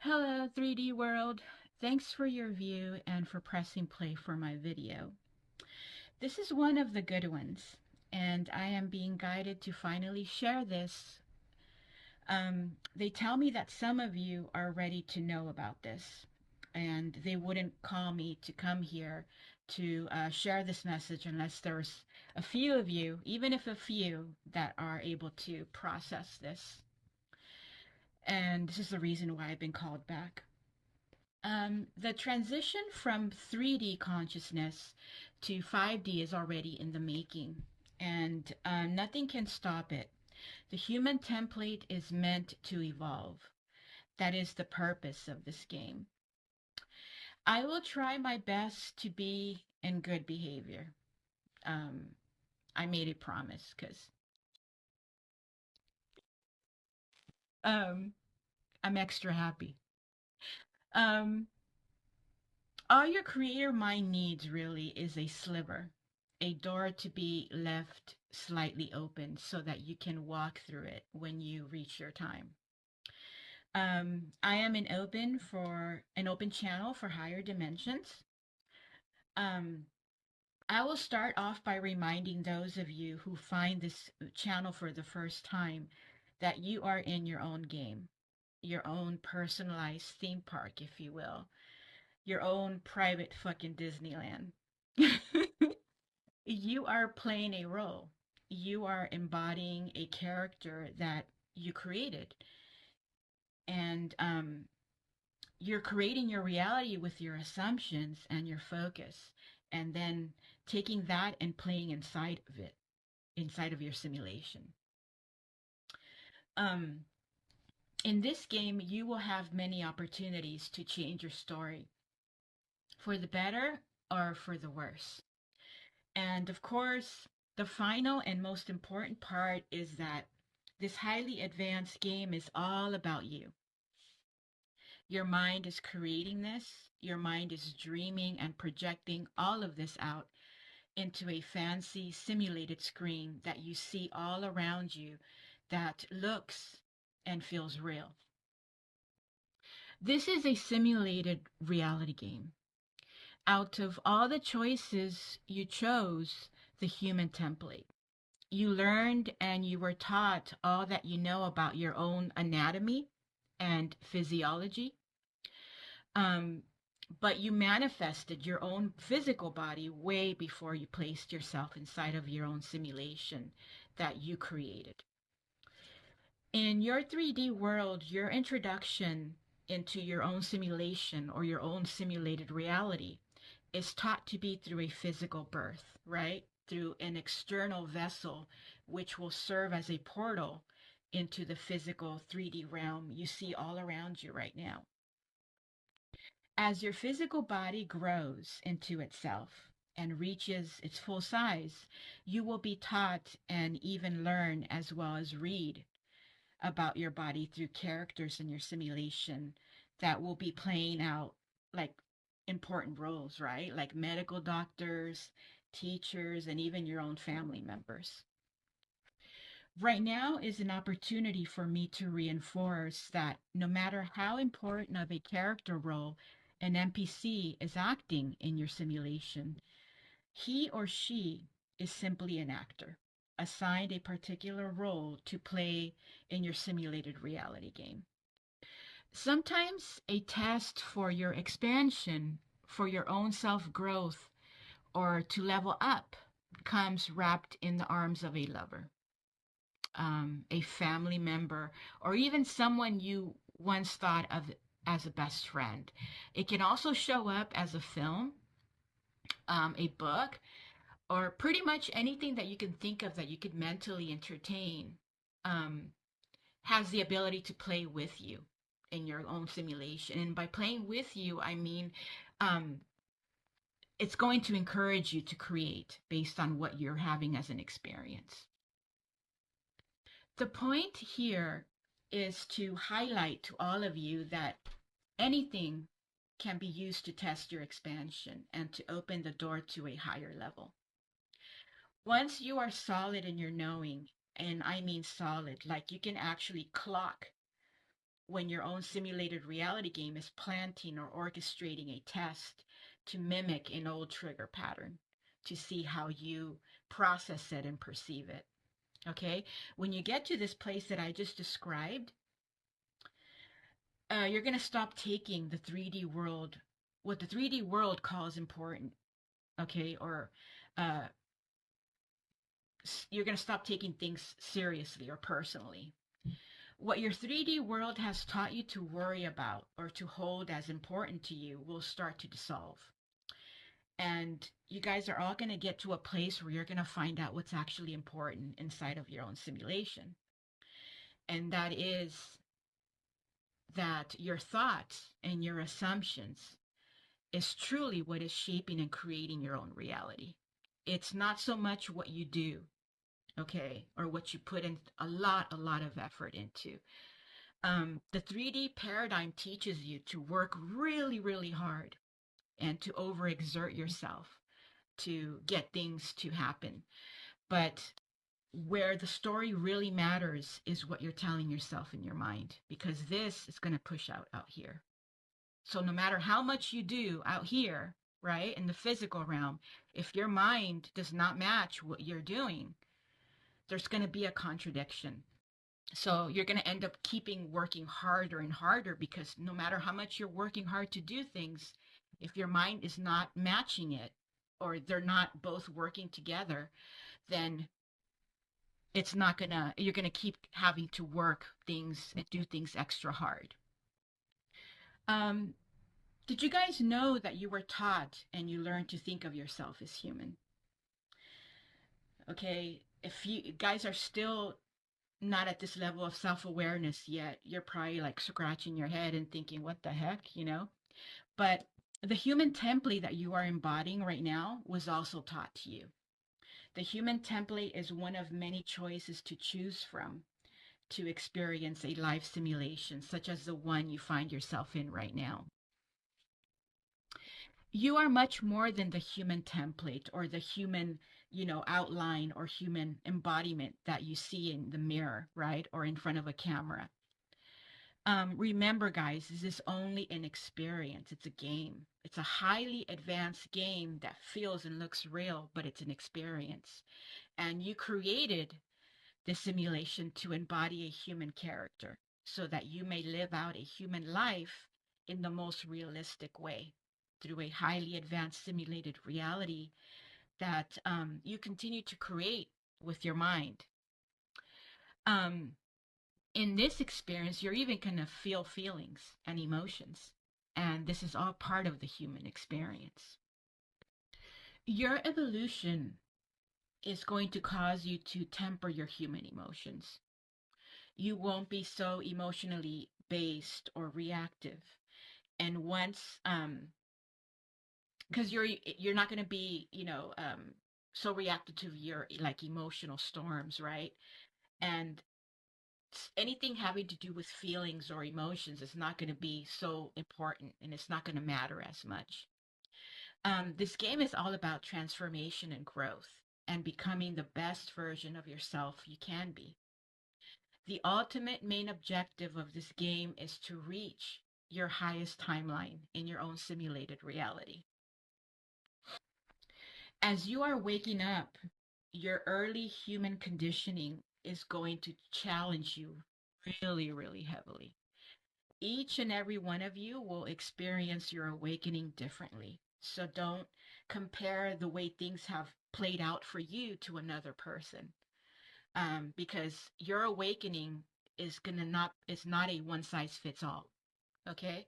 Hello, 3D world. Thanks for your view and for pressing play for my video. This is one of the good ones, and I am being guided to finally share this. They tell me that some of you are ready to know about this, and they wouldn't call me to come here to share this message unless there's a few of you, even if a few, that are able to process this. And this is the reason why I've been called back. The transition from 3D consciousness to 5D is already in the making, and nothing can stop it. The human template is meant to evolve. That is the purpose of this game. I will try my best to be in good behavior. Um, I made a promise because um, I'm extra happy. Um, all your creator mind needs really is a sliver, a door to be left slightly open so that you can walk through it when you reach your time. I am an open channel for higher dimensions. Um, I will start off by reminding those of you who find this channel for the first time that you are in your own game, your own personalized theme park, if you will, your own private fucking Disneyland. You are playing a role. You are embodying a character that you created. And you're creating your reality with your assumptions and your focus. And then taking that and playing inside of it, inside of your simulation. Um, in this game, you will have many opportunities to change your story for the better or for the worse. And of course, the final and most important part is that this highly advanced game is all about you. Your mind is creating this, your mind is dreaming and projecting all of this out into a fancy simulated screen that you see all around you that looks and feels real. This is a simulated reality game. Out of all the choices, you chose the human template. You learned and you were taught all that you know about your own anatomy and physiology. Um, but you manifested your own physical body way before you placed yourself inside of your own simulation that you created. In your 3D world, your introduction into your own simulation or your own simulated reality is taught to be through a physical birth, right? Through an external vessel, which will serve as a portal into the physical 3D realm you see all around you right now. As your physical body grows into itself and reaches its full size, you will be taught and even learn as well as read about your body through characters in your simulation that will be playing out like important roles, right? Like medical doctors, teachers, and even your own family members. Right now is an opportunity for me to reinforce that no matter how important of a character role an NPC is acting in your simulation, he or she is simply an actor, assigned a particular role to play in your simulated reality game. Sometimes a test for your expansion, for your own self growth, or to level up comes wrapped in the arms of a lover, a family member, or even someone you once thought of as a best friend. It can also show up as a film, a book, or pretty much anything that you can think of that you could mentally entertain um, has the ability to play with you in your own simulation. And by playing with you, I mean um, it's going to encourage you to create based on what you're having as an experience. The point here is to highlight to all of you that anything can be used to test your expansion and to open the door to a higher level. Once you are solid in your knowing, and I mean solid, like you can actually clock when your own simulated reality game is planting or orchestrating a test to mimic an old trigger pattern to see how you process it and perceive it. Okay? When you get to this place that I just described, you're going to stop taking the 3D world, what the 3D world calls important, okay? Or uh, you're going to stop taking things seriously or personally. What your 3D world has taught you to worry about or to hold as important to you will start to dissolve. And you guys are all going to get to a place where you're going to find out what's actually important inside of your own simulation. And that is that your thoughts and your assumptions is truly what is shaping and creating your own reality. It's not so much what you do, okay, or what you put in a lot of effort into. The 3D paradigm teaches you to work really, really hard and to overexert yourself to get things to happen. But where the story really matters is what you're telling yourself in your mind, because this is going to push out here. So no matter how much you do out here, right, in the physical realm, if your mind does not match what you're doing, there's going to be a contradiction. So you're going to end up keeping working harder and harder because no matter how much you're working hard to do things, if your mind is not matching it or they're not both working together, then it's not gonna, you're gonna keep having to work things and do things extra hard. Um, did you guys know that you were taught and you learned to think of yourself as human? Okay, if you guys are still not at this level of self-awareness yet, you're probably like scratching your head and thinking, what the heck? But the human template that you are embodying right now was also taught to you. The human template is one of many choices to choose from to experience a life simulation, such as the one you find yourself in right now. You are much more than the human template or the human, outline or human embodiment that you see in the mirror, right? Or in front of a camera. Remember, guys, this is only an experience. It's a game. It's a highly advanced game that feels and looks real, but it's an experience. And you created the simulation to embody a human character so that you may live out a human life in the most realistic way through a highly advanced simulated reality that you continue to create with your mind. Um, in this experience, you're even going to feel feelings and emotions. And this is all part of the human experience. Your evolution is going to cause you to temper your human emotions. You won't be so emotionally based or reactive. And once because you're not going to be, so reactive to your like emotional storms, right? And anything having to do with feelings or emotions is not going to be so important and it's not going to matter as much. This game is all about transformation and growth and becoming the best version of yourself you can be. The ultimate main objective of this game is to reach your highest timeline in your own simulated reality. As you are waking up, your early human conditioning is going to challenge you really, really heavily. Each and every one of you will experience your awakening differently. So don't compare the way things have played out for you to another person, because your awakening is not a one size fits all. Okay.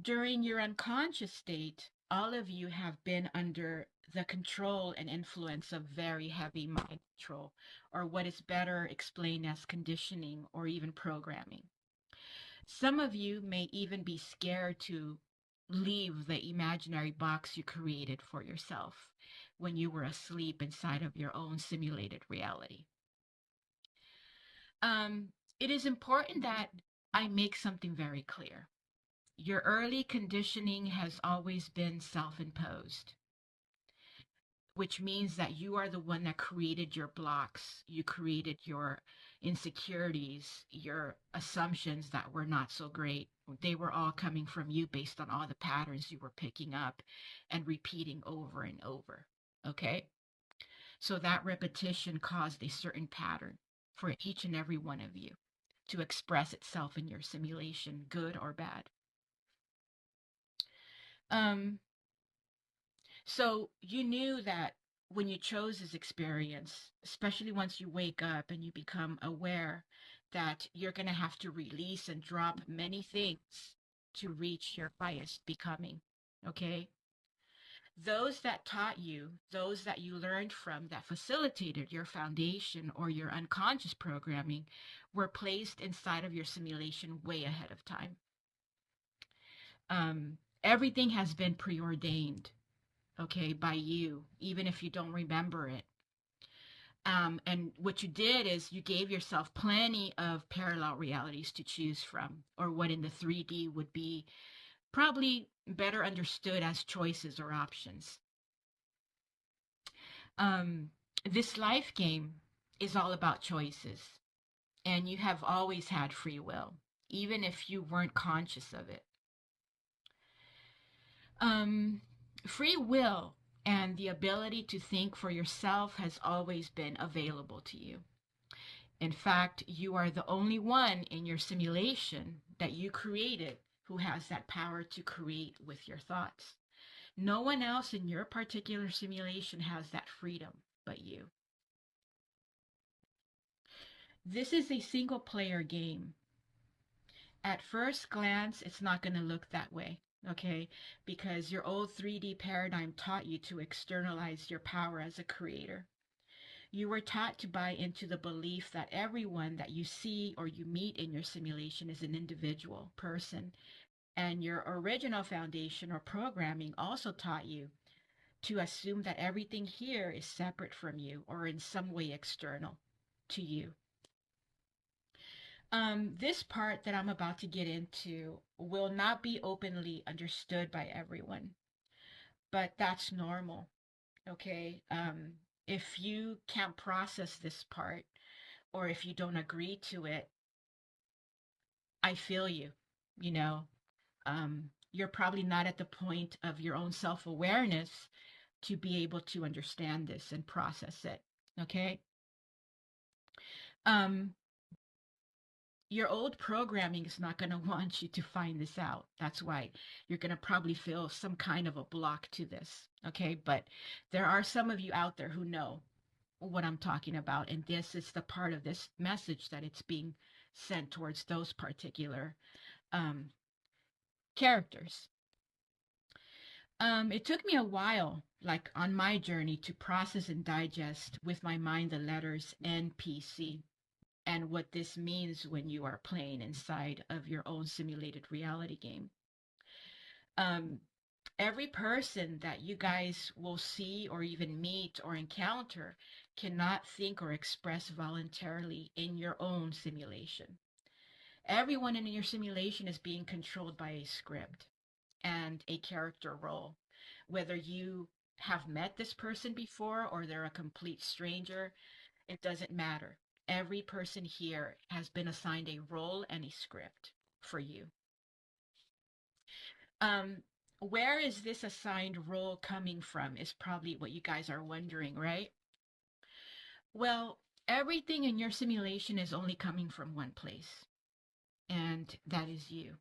During your unconscious state, all of you have been under the control and influence of very heavy mind control, or what is better explained as conditioning or even programming. Some of you may even be scared to leave the imaginary box you created for yourself when you were asleep inside of your own simulated reality. It is important that I make something very clear. Your early conditioning has always been self imposed. which means that you are the one that created your blocks. You created your insecurities, your assumptions that were not so great. They were all coming from you based on all the patterns you were picking up and repeating over and over. Okay? So that repetition caused a certain pattern for each and every one of you to express itself in your simulation, good or bad. Um, So you knew that when you chose this experience, especially once you wake up and you become aware that you're going to have to release and drop many things to reach your highest becoming. Okay? Those that taught you, those that you learned from, that facilitated your foundation or your unconscious programming, were placed inside of your simulation way ahead of time. Everything has been preordained, okay, by you, even if you don't remember it. And what you did is you gave yourself plenty of parallel realities to choose from, or what in the 3D would be probably better understood as choices or options. Um, this life game is all about choices, and you have always had free will, even if you weren't conscious of it. Um, Free will and the ability to think for yourself has always been available to you. In fact, you are the only one in your simulation that you created who has that power to create with your thoughts. No one else in your particular simulation has that freedom but you. This is a single player game. At first glance, it's not going to look that way, okay? Because your old 3D paradigm taught you to externalize your power as a creator. You were taught to buy into the belief that everyone that you see or you meet in your simulation is an individual person. And your original foundation or programming also taught you to assume that everything here is separate from you or in some way external to you. This part that I'm about to get into will not be openly understood by everyone, but that's normal, okay? If you can't process this part, or if you don't agree to it, I feel you. You know, you're probably not at the point of your own self awareness to be able to understand this and process it. Okay. Um, your old programming is not going to want you to find this out. That's why you're going to probably feel some kind of a block to this. Okay. But there are some of you out there who know what I'm talking about. And this is the part of this message that it's being sent towards those particular um, characters. It took me a while, like on my journey, to process and digest with my mind the letters NPC and what this means when you are playing inside of your own simulated reality game. Um, every person that you guys will see or even meet or encounter cannot think or express voluntarily in your own simulation. Everyone in your simulation is being controlled by a script and a character role. Whether you have met this person before or they're a complete stranger, it doesn't matter. Every person here has been assigned a role and a script for you. Um, where is this assigned role coming from is probably what you guys are wondering, right? Well, everything in your simulation is only coming from one place, and that is you.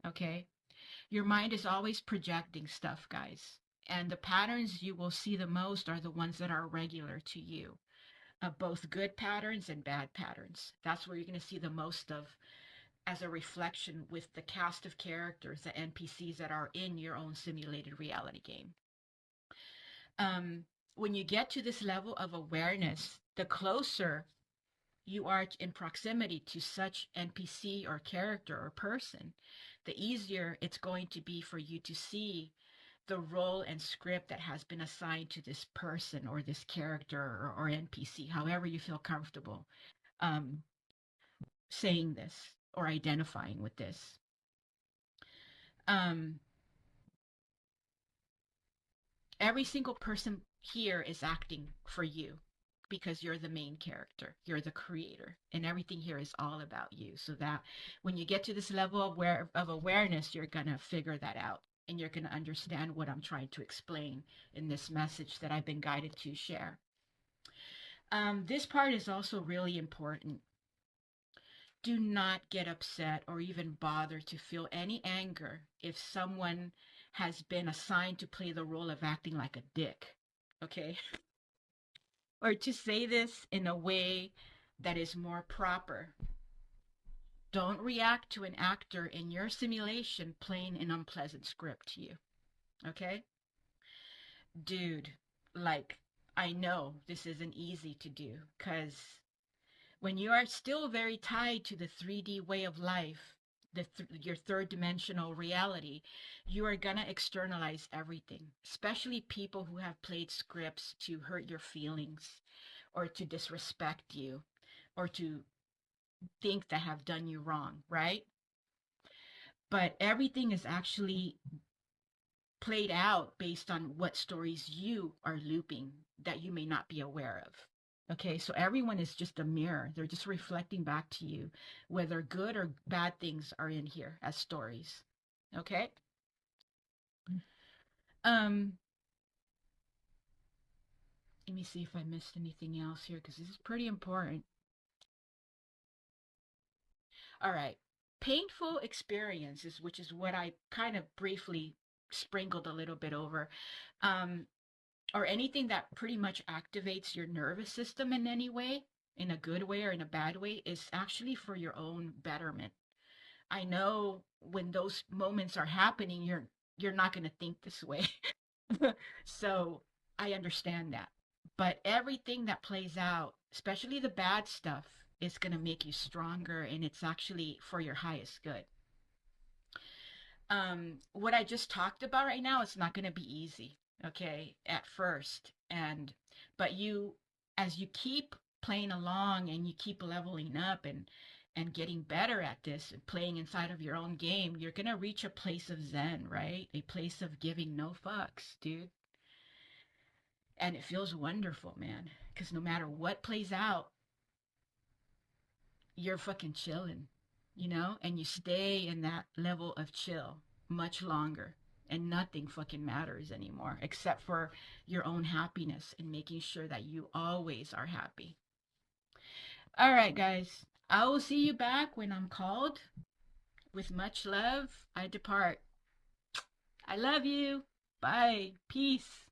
Okay? Your mind is always projecting stuff, guys. And the patterns you will see the most are the ones that are regular to you, both good patterns and bad patterns. That's where you're going to see the most of as a reflection with the cast of characters, the NPCs that are in your own simulated reality game. When you get to this level of awareness, the closer you are in proximity to such NPC or character or person, the easier it's going to be for you to see the role and script that has been assigned to this person or this character or NPC, however you feel comfortable um, saying this or identifying with this. Um, every single person here is acting for you because you're the main character, you're the creator, and everything here is all about you. So that when you get to this level of awareness, you're gonna figure that out, and you're gonna understand what I'm trying to explain in this message that I've been guided to share. This part is also really important. Do not get upset or even bother to feel any anger if someone has been assigned to play the role of acting like a dick. Okay? Or to say this in a way that is more proper. Don't react to an actor in your simulation playing an unpleasant script to you. Okay? Dude, like, I know this isn't easy to do because when you are still very tied to the 3D way of life, your third dimensional reality, you are going to externalize everything, especially people who have played scripts to hurt your feelings or to disrespect you or to think that have done you wrong, right? But everything is actually played out based on what stories you are looping that you may not be aware of. Okay, so everyone is just a mirror. They're just reflecting back to you whether good or bad things are in here as stories. Okay? Um, Let me see if I missed anything else here because this is pretty important. All right. Painful experiences, which is what I kind of briefly sprinkled a little bit over, um, or anything that pretty much activates your nervous system in any way, in a good way or in a bad way, is actually for your own betterment. I know when those moments are happening, you're not going to think this way. So I understand that. But everything that plays out, especially the bad stuff, is going to make you stronger and it's actually for your highest good. What I just talked about right now, it's not going to be easy, okay, at first. But as you keep playing along and you keep leveling up and getting better at this and playing inside of your own game, you're going to reach a place of zen, right? A place of giving no fucks, dude. And it feels wonderful, man, because no matter what plays out, you're fucking chilling, and you stay in that level of chill much longer. And nothing fucking matters anymore except for your own happiness and making sure that you always are happy. All right, guys. I will see you back when I'm called. With much love, I depart. I love you. Bye. Peace.